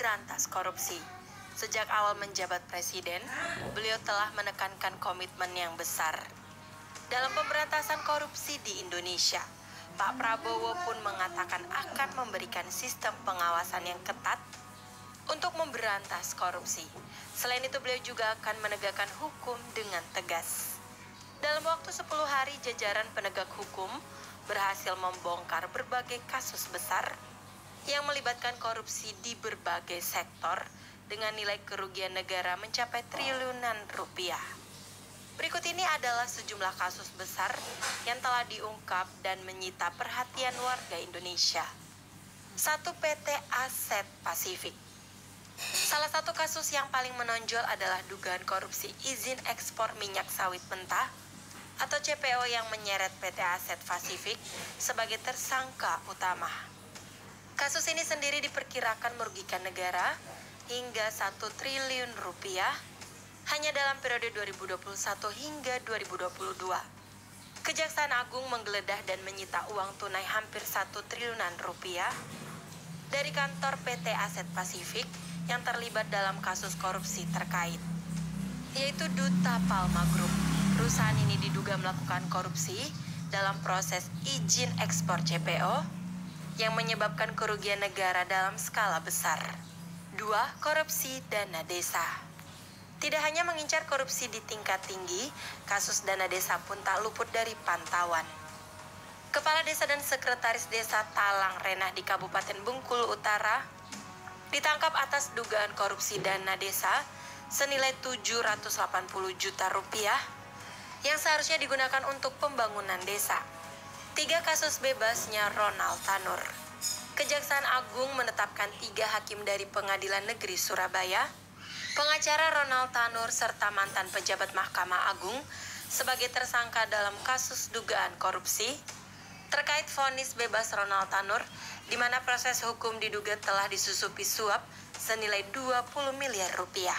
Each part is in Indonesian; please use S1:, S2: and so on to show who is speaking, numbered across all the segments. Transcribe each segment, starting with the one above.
S1: memberantas korupsi. Sejak awal menjabat presiden, beliau telah menekankan komitmen yang besar dalam pemberantasan korupsi di Indonesia. Pak Prabowo pun mengatakan akan memberikan sistem pengawasan yang ketat untuk memberantas korupsi. Selain itu, beliau juga akan menegakkan hukum dengan tegas. Dalam waktu 10 hari, jajaran penegak hukum berhasil membongkar berbagai kasus besar yang melibatkan korupsi di berbagai sektor dengan nilai kerugian negara mencapai triliunan rupiah. Berikut ini adalah sejumlah kasus besar yang telah diungkap dan menyita perhatian warga Indonesia. 1. PT Aset Pasifik. Salah satu kasus yang paling menonjol adalah dugaan korupsi izin ekspor minyak sawit mentah atau CPO yang menyeret PT Aset Pasifik sebagai tersangka utama. Kasus ini sendiri diperkirakan merugikan negara hingga 1 triliun rupiah hanya dalam periode 2021 hingga 2022. Kejaksaan Agung menggeledah dan menyita uang tunai hampir 1 triliunan rupiah dari kantor PT Aset Pasifik yang terlibat dalam kasus korupsi terkait, yaitu Duta Palma Group. Perusahaan ini diduga melakukan korupsi dalam proses izin ekspor CPO yang menyebabkan kerugian negara dalam skala besar. 2. Korupsi dana desa. Tidak hanya mengincar korupsi di tingkat tinggi, kasus dana desa pun tak luput dari pantauan. Kepala Desa dan Sekretaris Desa Talang Renah di Kabupaten Bengkulu Utara ditangkap atas dugaan korupsi dana desa senilai 780 juta rupiah yang seharusnya digunakan untuk pembangunan desa. 3. Kasus bebasnya Ronald Tanur. Kejaksaan Agung menetapkan 3 hakim dari Pengadilan Negeri Surabaya, pengacara Ronald Tanur, serta mantan pejabat Mahkamah Agung sebagai tersangka dalam kasus dugaan korupsi terkait vonis bebas Ronald Tanur, di mana proses hukum diduga telah disusupi suap senilai 20 miliar rupiah.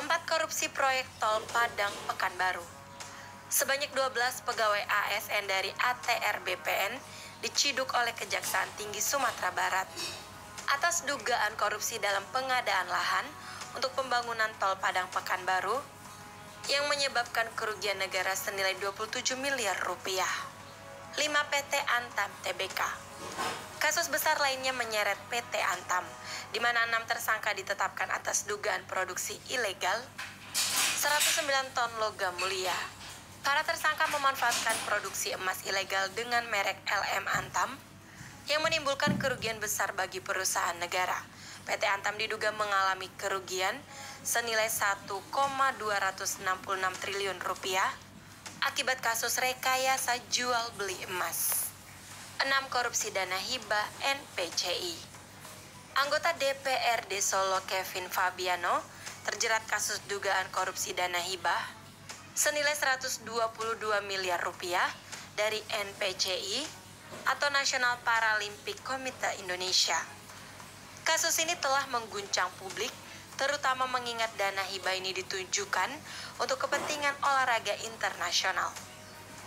S1: 4. Korupsi proyek tol Padang Pekanbaru. Sebanyak 12 pegawai ASN dari ATR BPN diciduk oleh Kejaksaan Tinggi Sumatera Barat atas dugaan korupsi dalam pengadaan lahan untuk pembangunan tol Padang Pekanbaru yang menyebabkan kerugian negara senilai 27 miliar rupiah. 5. PT Antam Tbk. Kasus besar lainnya menyeret PT Antam, di mana 6 tersangka ditetapkan atas dugaan produksi ilegal 109 ton logam mulia. Para tersangka memanfaatkan produksi emas ilegal dengan merek LM Antam yang menimbulkan kerugian besar bagi perusahaan negara. PT Antam diduga mengalami kerugian senilai 1,266 triliun rupiah akibat kasus rekayasa jual beli emas. 6. Korupsi dana hibah NPCI. Anggota DPRD Solo Kevin Fabiano terjerat kasus dugaan korupsi dana hibah senilai 122 miliar rupiah dari NPCI atau National Paralympic Committee Indonesia. Kasus ini telah mengguncang publik, terutama mengingat dana hibah ini ditujukan untuk kepentingan olahraga internasional.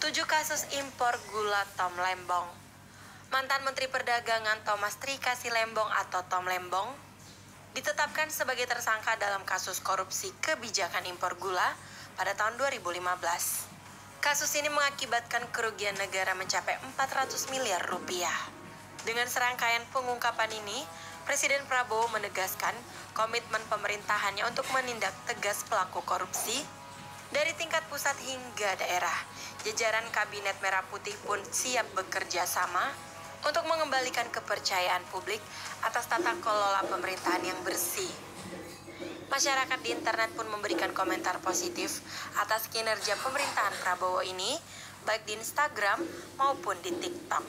S1: 7. Kasus impor gula Tom Lembong. Mantan Menteri Perdagangan Thomas Trikasi Lembong atau Tom Lembong ditetapkan sebagai tersangka dalam kasus korupsi kebijakan impor gula pada tahun 2015. Kasus ini mengakibatkan kerugian negara mencapai 400 miliar rupiah. Dengan serangkaian pengungkapan ini, Presiden Prabowo menegaskan komitmen pemerintahannya untuk menindak tegas pelaku korupsi dari tingkat pusat hingga daerah. Jajaran Kabinet Merah Putih pun siap bekerja sama untuk mengembalikan kepercayaan publik atas tata kelola pemerintahan yang bersih. Masyarakat di internet pun memberikan komentar positif atas kinerja pemerintahan Prabowo ini, baik di Instagram maupun di TikTok.